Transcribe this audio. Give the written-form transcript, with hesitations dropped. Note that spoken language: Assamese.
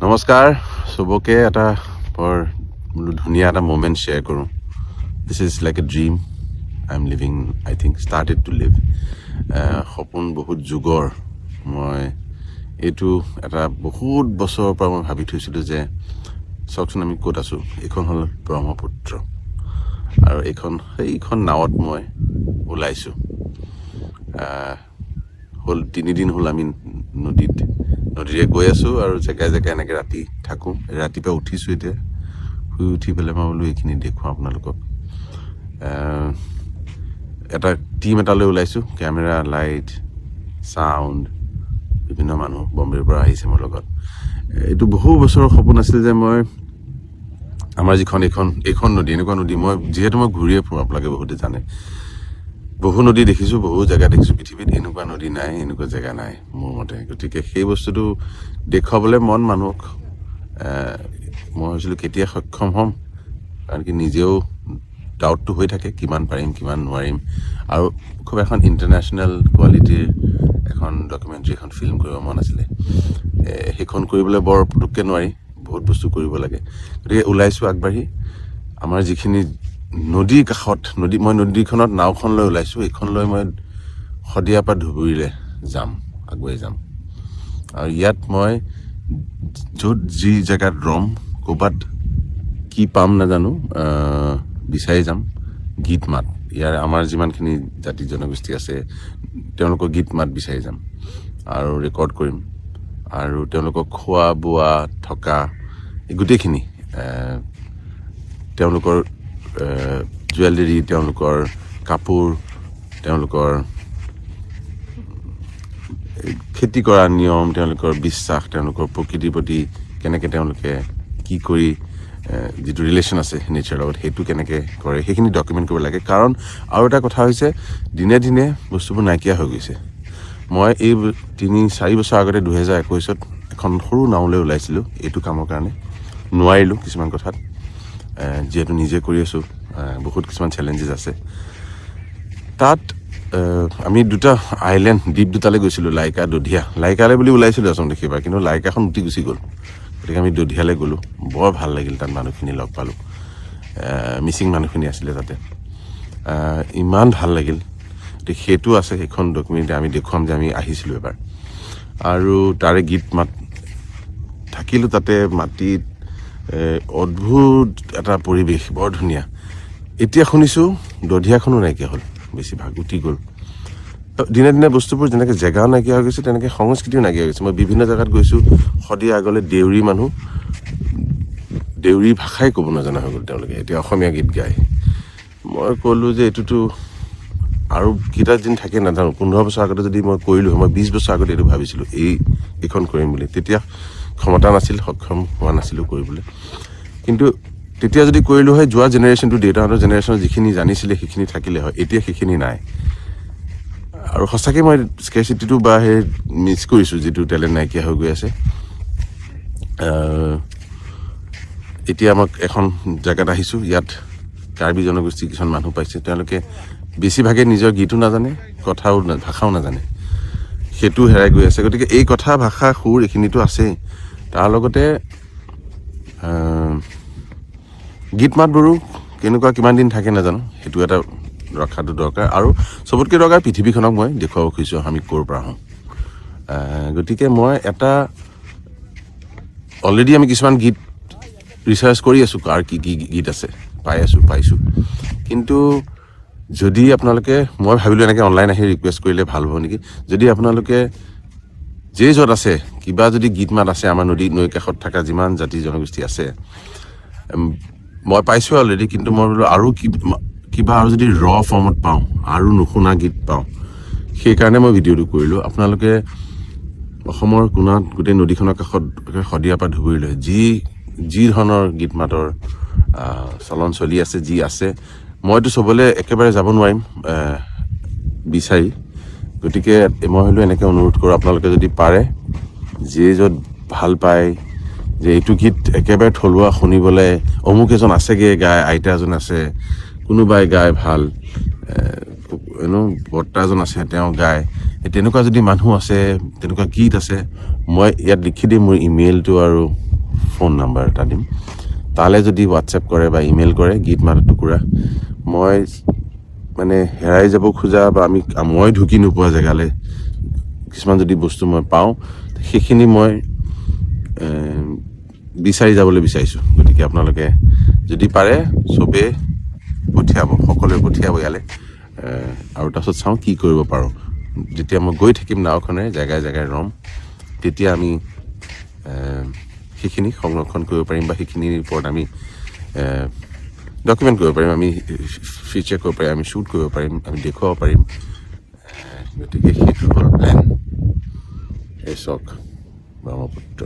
নমস্কাৰ সবকে এটা বৰ ধুনীয়া এটা মোমেন্ট শ্বেয়াৰ কৰোঁ this is like a dream I am living I think started to live সপোন বহুত যুগৰ মই এইটো এটা বহুত বছৰৰ পৰা মই ভাবি থৈছিলোঁ যে চাওকচোন আমি ক'ত আছোঁ এইখন হ'ল ব্ৰহ্মপুত্ৰ আৰু সেইখন নাৱত মই ওলাইছোঁ হ'ল 3 দিন হ'ল আমি নদীৰে গৈ আছোঁ আৰু জেগাই এনেকৈ ৰাতি থাকোঁ ৰাতিপুৱা উঠিছোঁ এতিয়া শুই উঠি পেলাই মই বোলো এইখিনি দেখুৱাওঁ আপোনালোকক এটা টিম এটালৈ ওলাইছোঁ কেমেৰা লাইট চাউণ্ড বিভিন্ন মানুহ বম্বেৰ পৰা আহিছে মোৰ লগত এইটো বহু বছৰৰ সপোন আছিল যে মই আমাৰ যিখন এইখন নদী এনেকুৱা নদী মই যিহেতু মই ঘূৰিয়ে ফুৰোঁ আপোনালোকে বহুতে জানে বহু নদী দেখিছোঁ বহু জেগা দেখিছোঁ পৃথিৱীত এনেকুৱা নদী নাই এনেকুৱা জেগা নাই মোৰ মতে গতিকে সেই বস্তুটো দেখুৱাবলৈ মানুহক মই ভাবিছিলোঁ কেতিয়া সক্ষম হ'ম কাৰণ কি নিজেও ডাউটটো হৈ থাকে কিমান পাৰিম কিমান নোৱাৰিম আৰু খুব এখন ইণ্টাৰনেশ্যনেল কোৱালিটিৰ এখন ডকুমেণ্টাৰী এখন ফিল্ম কৰিব মন আছিলে সেইখন কৰিবলৈ বৰ পুটুককৈ নোৱাৰি বহুত বস্তু কৰিব লাগে গতিকে ওলাইছোঁ আগবাঢ়ি আমাৰ যিখিনি নদীৰ কাষত মই নদীখনত নাওখন লৈ ওলাইছোঁ এইখন লৈ মই শদিয়াৰ পৰা ধুবুৰীলৈ আগুৱাই যাম আৰু ইয়াত মই য'ত যি জেগাত ৰম ক'ৰবাত কি পাম নাজানো বিচাৰি যাম গীত মাত ইয়াৰ আমাৰ যিমানখিনি জাতি জনগোষ্ঠী আছে তেওঁলোকৰ গীত মাত বিচাৰি যাম আৰু ৰেকৰ্ড কৰিম আৰু তেওঁলোকক খোৱা বোৱা থকা এই গোটেইখিনি তেওঁলোকৰ জুৱেলাৰী তেওঁলোকৰ কাপোৰ তেওঁলোকৰ খেতি কৰা নিয়ম তেওঁলোকৰ বিশ্বাস তেওঁলোকৰ প্ৰকৃতিৰ প্ৰতি কেনেকৈ তেওঁলোকে কি কৰি যিটো ৰিলেশ্যন আছে নেচাৰৰ লগত সেইটো কেনেকৈ কৰে সেইখিনি ডকুমেণ্ট কৰিব লাগে কাৰণ আৰু এটা কথা হৈছে দিনে দিনে বস্তুবোৰ নাইকিয়া হৈ গৈছে মই এই 3-4 বছৰ আগতে 2021ত এখন সৰু নাওলৈ ওলাইছিলোঁ এইটো কামৰ কাৰণে নোৱাৰিলোঁ কিছুমান কথাত যিহেতু নিজে কৰি আছোঁ বহুত কিছুমান চেলেঞ্জেছ আছে তাত আমি দুটা দ্বীপ দুটালৈ গৈছিলোঁ লাইকা দধিয়া লাইকালৈ বুলি ওলাইছিলোঁ আচলতে সেইবাৰ কিন্তু লাইকাখন উটি গুচি গ'ল গতিকে আমি দধিয়ালৈ গ'লোঁ বৰ ভাল লাগিল তাত মানুহখিনি লগ পালোঁ মিচিং মানুহখিনি আছিলে তাতে ইমান ভাল লাগিল গতিকে সেইটো আছে সেইখন ডকুমেণ্টাৰী আমি দেখুৱাম যে আমি আহিছিলোঁ এবাৰ আৰু তাৰে গীত মাত থাকিলোঁ তাতে মাটিত অদ্ভুত এটা পৰিৱেশ বৰ ধুনীয়া এতিয়া শুনিছোঁ দধিয়াখনো নাইকিয়া হ'ল বেছিভাগ উঠি গ'ল দিনে দিনে বস্তুবোৰ যেনেকৈ জেগাও নাইকিয়া হৈ গৈছে তেনেকৈ সংস্কৃতিও নাইকিয়া হৈ গৈছে মই বিভিন্ন জেগাত গৈছোঁ শদিয়া আগলৈ দেউৰী মানুহ দেউৰী ভাষাই ক'ব নজনা হৈ গ'ল তেওঁলোকে এতিয়া অসমীয়া গীত গায় মই ক'লোঁ যে এইটোতো আৰু কেইটা দিন থাকে নাজানো 15 বছৰ আগতে যদি মই কৰিলোঁ মই 20 বছৰ আগতে এইটো ভাবিছিলোঁ এইখন কৰিম বুলি তেতিয়া ক্ষমতা নাছিল সক্ষম হোৱা নাছিলোঁ কৰিবলৈ কিন্তু তেতিয়া যদি কৰিলোঁ হয় যোৱা জেনেৰেশ্যনটো দেউতাহঁতৰ জেনেৰেশ্যনৰ যিখিনি জানিছিলে সেইখিনি থাকিলে হয় এতিয়া সেইখিনি নাই আৰু সঁচাকৈ মই স্কেৰচিটিটো বা সেই মিছ কৰিছোঁ যিটো টেলেণ্ট নাইকিয়া হৈ গৈ আছে এতিয়া আমাক এখন জেগাত আহিছোঁ ইয়াত কাৰ্বি জনগোষ্ঠী কিছুমান মানুহ পাইছে তেওঁলোকে বেছিভাগে নিজৰ গীতো নাজানে ভাষাও নাজানে সেইটো হেৰাই গৈ আছে গতিকে এই কথা ভাষা সুৰ এইখিনিতো আছেই তাৰ লগতে গীত মাতবোৰো কেনেকুৱা কিমান দিন থাকে নাজানো সেইটো এটা ৰখাটো দৰকাৰ আৰু চবতকৈ দৰকাৰ পৃথিৱীখনক মই দেখুৱাব খুজিছোঁ আমি ক'ৰ পৰা আহোঁ গতিকে মই এটা অলৰেডি আমি কিছুমান গীত ৰিচাৰ্চ কৰি আছোঁ কাৰ কি কি গীত আছে পাইছোঁ কিন্তু যদি আপোনালোকে মই ভাবিলোঁ এনেকৈ অনলাইন আহি ৰিকুৱেষ্ট কৰিলে ভাল হ'ব নেকি যদি আপোনালোকে য'ত আছে কিবা যদি গীত মাত আছে আমাৰ নৈ কাষত থকা যিমান জাতি জনগোষ্ঠী আছে মই পাইছোঁ অলৰেডি কিন্তু মই বোলো আৰু কিবা আৰু যদি ফৰ্মত পাওঁ আৰু নুশুনা গীত পাওঁ সেইকাৰণে মই ভিডিঅ'টো কৰিলোঁ আপোনালোকে অসমৰ কোণাত গোটেই নদীখনৰ কাষত শদিয়াৰ পৰা ধুবুৰীলৈ যি ধৰণৰ গীত মাতৰ চলন চলি আছে যি আছে মইতো চবলৈ একেবাৰে যাব নোৱাৰিম বিচাৰি গতিকে মই হ'লেও এনেকৈ অনুৰোধ কৰোঁ আপোনালোকে যদি পাৰে য'ত ভাল পায় যে এইটো গীত একেবাৰে থলুৱা শুনিবলৈ অমুক এজন আছেগৈ গায় আইতা এজন আছে কোনোবাই গায় ভাল বৰ্তা এজন আছে তেওঁ গায় তেনেকুৱা যদি মানুহ আছে তেনেকুৱা গীত আছে মই ইয়াত লিখি দিম মোৰ ইমেইলটো আৰু ফোন নাম্বাৰ এটা দিম, তালৈ যদি হোৱাটছএপ কৰে বা ইমেইল কৰে গীত মাত টুকুৰা, মই মানে হেৰাই যাব খোজা বা মই ঢুকি নোপোৱা জেগালৈ কিছুমান যদি বস্তু মই পাওঁ, সেইখিনি মই বিচাৰি যাবলৈ বিচাৰিছোঁ। গতিকে আপোনালোকে যদি পাৰে চবেই পঠিয়াব, সকলোৱে পঠিয়াব ইয়ালৈ, আৰু তাৰপিছত চাওঁ কি কৰিব পাৰোঁ। যেতিয়া মই গৈ থাকিম নাওখনেৰে জেগাই জেগাই ৰম, তেতিয়া আমি সেইখিনি সংৰক্ষণ কৰিব পাৰিম বা সেইখিনিৰ ওপৰত আমি ডকুমেণ্ট কৰিব পাৰিম, আমি ফিচাৰ কৰিব পাৰিম, আমি শ্বুট কৰিব পাৰিম, আমি দেখুৱাব পাৰিম। গতিকে সেইটো হ'ল প্লেন। এই চাওক ব্ৰহ্মপুত্ৰ।